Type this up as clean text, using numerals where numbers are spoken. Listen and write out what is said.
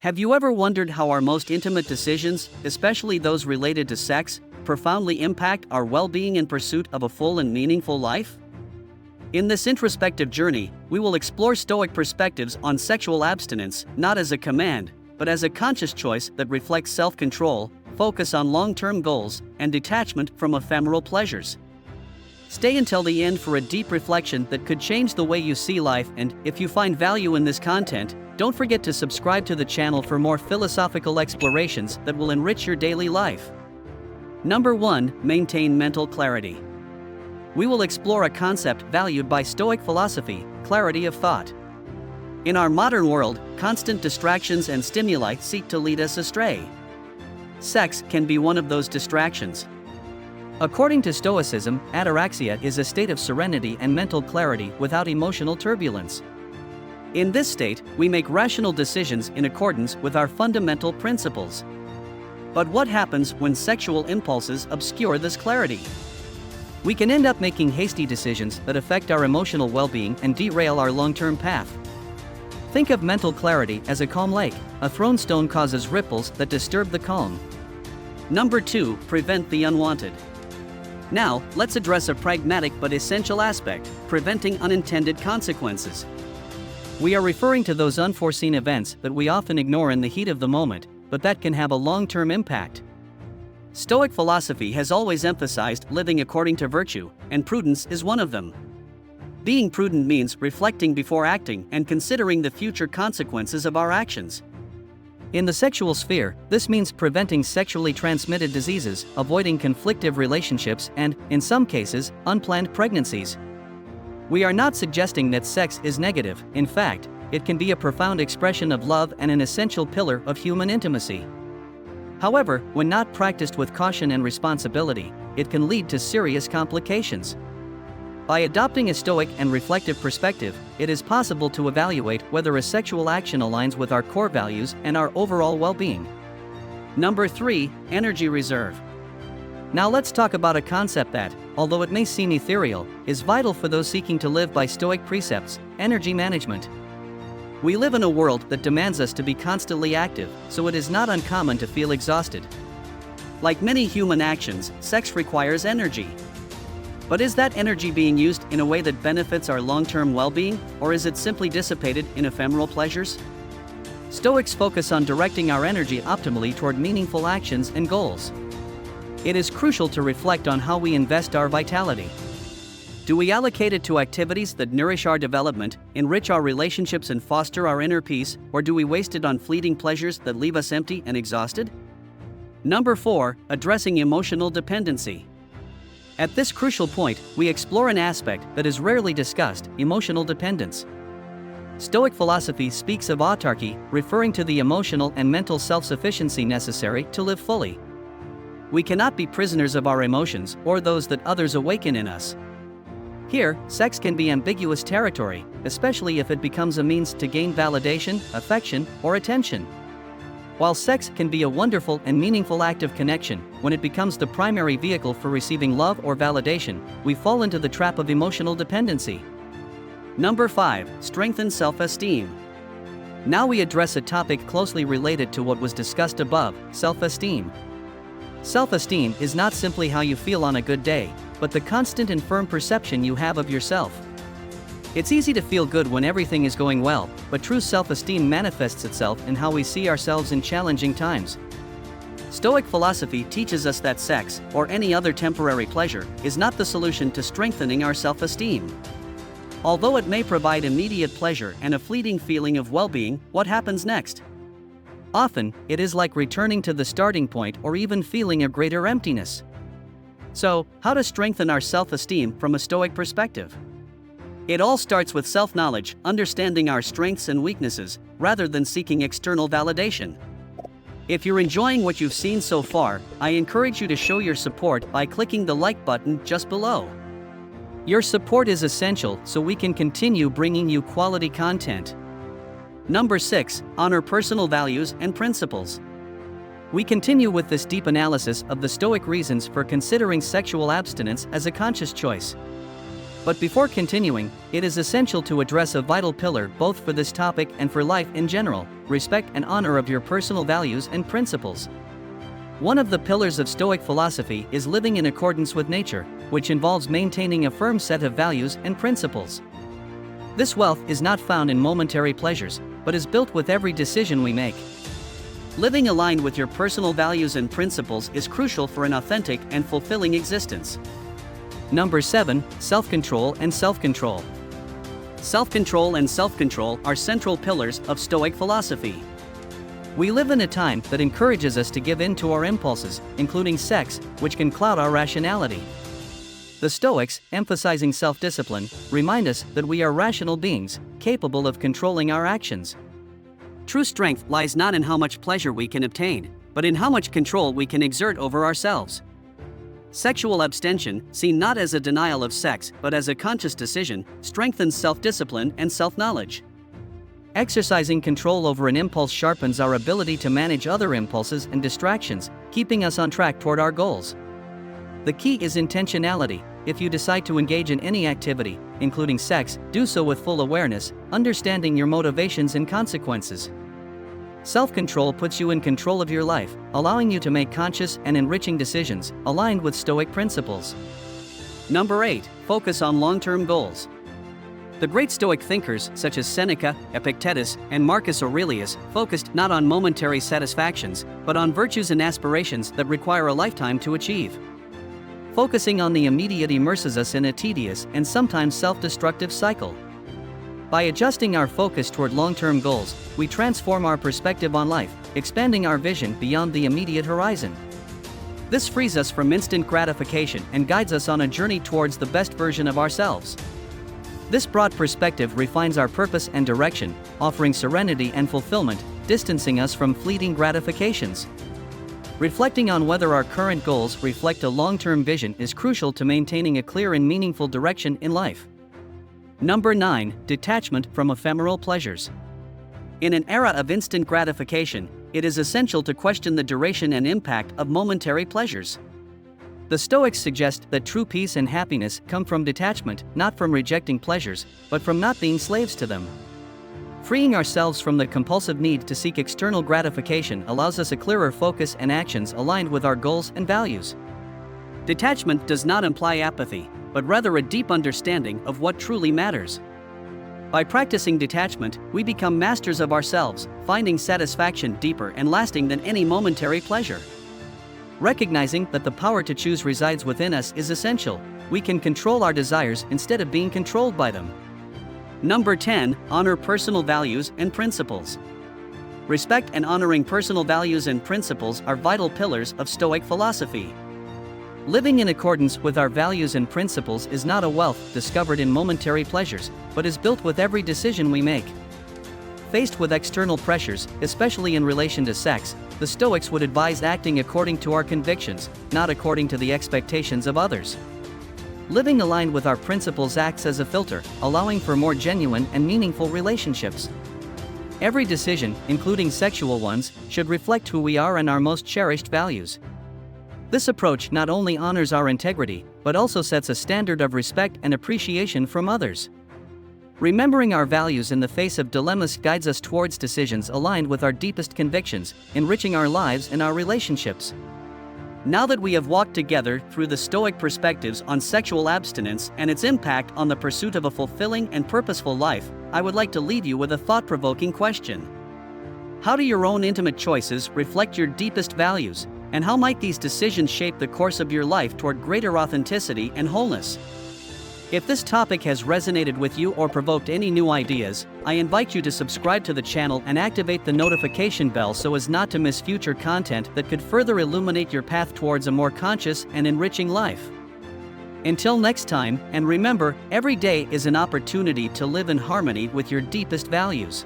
Have you ever wondered how our most intimate decisions, especially those related to sex, profoundly impact our well-being in pursuit of a full and meaningful life? In this introspective journey, we will explore Stoic perspectives on sexual abstinence, not as a command, but as a conscious choice that reflects self-control, focus on long-term goals, and detachment from ephemeral pleasures. Stay until the end for a deep reflection that could change the way you see life, and if you find value in this content, don't forget to subscribe to the channel for more philosophical explorations that will enrich your daily life. Number 1. Maintain mental clarity. We will explore a concept valued by Stoic philosophy: clarity of thought. In our modern world, constant distractions and stimuli seek to lead us astray. Sex can be one of those distractions. According to Stoicism, ataraxia is a state of serenity and mental clarity without emotional turbulence. In this state, we make rational decisions in accordance with our fundamental principles. But what happens when sexual impulses obscure this clarity? We can end up making hasty decisions that affect our emotional well-being and derail our long-term path. Think of mental clarity as a calm lake. A thrown stone causes ripples that disturb the calm. Number 2. Prevent the unwanted. Now, let's address a pragmatic but essential aspect: preventing unintended consequences. We are referring to those unforeseen events that we often ignore in the heat of the moment, but that can have a long-term impact. Stoic philosophy has always emphasized living according to virtue, and prudence is one of them. Being prudent means reflecting before acting and considering the future consequences of our actions. In the sexual sphere, this means preventing sexually transmitted diseases, avoiding conflictive relationships, and, in some cases, unplanned pregnancies. We are not suggesting that sex is negative. In fact, it can be a profound expression of love and an essential pillar of human intimacy. However, when not practiced with caution and responsibility, it can lead to serious complications. By adopting a Stoic and reflective perspective, it is possible to evaluate whether a sexual action aligns with our core values and our overall well-being. Number 3. Energy reserve. Now let's talk about a concept that, although it may seem ethereal, is vital for those seeking to live by Stoic precepts: energy management. We live in a world that demands us to be constantly active, so it is not uncommon to feel exhausted. Like many human actions, sex requires energy. But is that energy being used in a way that benefits our long-term well-being, or is it simply dissipated in ephemeral pleasures? Stoics focus on directing our energy optimally toward meaningful actions and goals. It is crucial to reflect on how we invest our vitality. Do we allocate it to activities that nourish our development, enrich our relationships, and foster our inner peace, or do we waste it on fleeting pleasures that leave us empty and exhausted? Number 4. Addressing emotional dependency. At this crucial point, we explore an aspect that is rarely discussed: emotional dependence. Stoic philosophy speaks of autarky, referring to the emotional and mental self-sufficiency necessary to live fully. We cannot be prisoners of our emotions or those that others awaken in us. Here, sex can be ambiguous territory, especially if it becomes a means to gain validation, affection, or attention. While sex can be a wonderful and meaningful act of connection, when it becomes the primary vehicle for receiving love or validation, we fall into the trap of emotional dependency. Number 5. Strengthen self-esteem. Now we address a topic closely related to what was discussed above: self-esteem. Self-esteem is not simply how you feel on a good day, but the constant and firm perception you have of yourself. It's easy to feel good when everything is going well, but true self-esteem manifests itself in how we see ourselves in challenging times. Stoic philosophy teaches us that sex, or any other temporary pleasure, is not the solution to strengthening our self-esteem. Although it may provide immediate pleasure and a fleeting feeling of well-being, what happens next? Often, it is like returning to the starting point or even feeling a greater emptiness. So, how to strengthen our self-esteem from a Stoic perspective? It all starts with self-knowledge, understanding our strengths and weaknesses, rather than seeking external validation. If you're enjoying what you've seen so far, I encourage you to show your support by clicking the like button just below. Your support is essential so we can continue bringing you quality content. Number 6. Honor personal values and principles. We continue with this deep analysis of the Stoic reasons for considering sexual abstinence as a conscious choice. But before continuing, it is essential to address a vital pillar both for this topic and for life in general: respect and honor of your personal values and principles. One of the pillars of Stoic philosophy is living in accordance with nature, which involves maintaining a firm set of values and principles. This wealth is not found in momentary pleasures, but is built with every decision we make. Living aligned with your personal values and principles is crucial for an authentic and fulfilling existence. Number 7. Self-control and self-control. Self-control and self-control are central pillars of Stoic philosophy. We live in a time that encourages us to give in to our impulses, including sex, which can cloud our rationality. The Stoics, emphasizing self-discipline, remind us that we are rational beings, capable of controlling our actions. True strength lies not in how much pleasure we can obtain, but in how much control we can exert over ourselves. Sexual abstention, seen not as a denial of sex but as a conscious decision, strengthens self-discipline and self-knowledge. Exercising control over an impulse sharpens our ability to manage other impulses and distractions, keeping us on track toward our goals. The key is intentionality. If you decide to engage in any activity, including sex, do so with full awareness, understanding your motivations and consequences. Self-control puts you in control of your life, allowing you to make conscious and enriching decisions, aligned with Stoic principles. Number 8. Focus on long-term goals. The great Stoic thinkers such as Seneca, Epictetus, and Marcus Aurelius focused not on momentary satisfactions, but on virtues and aspirations that require a lifetime to achieve. Focusing on the immediate immerses us in a tedious and sometimes self-destructive cycle. By adjusting our focus toward long-term goals, we transform our perspective on life, expanding our vision beyond the immediate horizon. This frees us from instant gratification and guides us on a journey towards the best version of ourselves. This broad perspective refines our purpose and direction, offering serenity and fulfillment, distancing us from fleeting gratifications. Reflecting on whether our current goals reflect a long-term vision is crucial to maintaining a clear and meaningful direction in life. Number 9. Detachment from ephemeral pleasures. In an era of instant gratification, it is essential to question the duration and impact of momentary pleasures. The Stoics suggest that true peace and happiness come from detachment, not from rejecting pleasures, but from not being slaves to them. Freeing ourselves from the compulsive need to seek external gratification allows us a clearer focus and actions aligned with our goals and values. Detachment does not imply apathy, but rather a deep understanding of what truly matters. By practicing detachment, we become masters of ourselves, finding satisfaction deeper and lasting than any momentary pleasure. Recognizing that the power to choose resides within us is essential. We can control our desires instead of being controlled by them. Number 10. Honor personal values and principles. Respect and honoring personal values and principles are vital pillars of Stoic philosophy. Living in accordance with our values and principles is not a wealth discovered in momentary pleasures, but is built with every decision we make. Faced with external pressures, especially in relation to sex, the Stoics would advise acting according to our convictions, not according to the expectations of others. Living aligned with our principles acts as a filter, allowing for more genuine and meaningful relationships. Every decision, including sexual ones, should reflect who we are and our most cherished values. This approach not only honors our integrity, but also sets a standard of respect and appreciation from others. Remembering our values in the face of dilemmas guides us towards decisions aligned with our deepest convictions, enriching our lives and our relationships. Now that we have walked together through the Stoic perspectives on sexual abstinence and its impact on the pursuit of a fulfilling and purposeful life, I would like to leave you with a thought-provoking question. How do your own intimate choices reflect your deepest values, and how might these decisions shape the course of your life toward greater authenticity and wholeness? If this topic has resonated with you or provoked any new ideas, I invite you to subscribe to the channel and activate the notification bell so as not to miss future content that could further illuminate your path towards a more conscious and enriching life. Until next time, and remember, every day is an opportunity to live in harmony with your deepest values.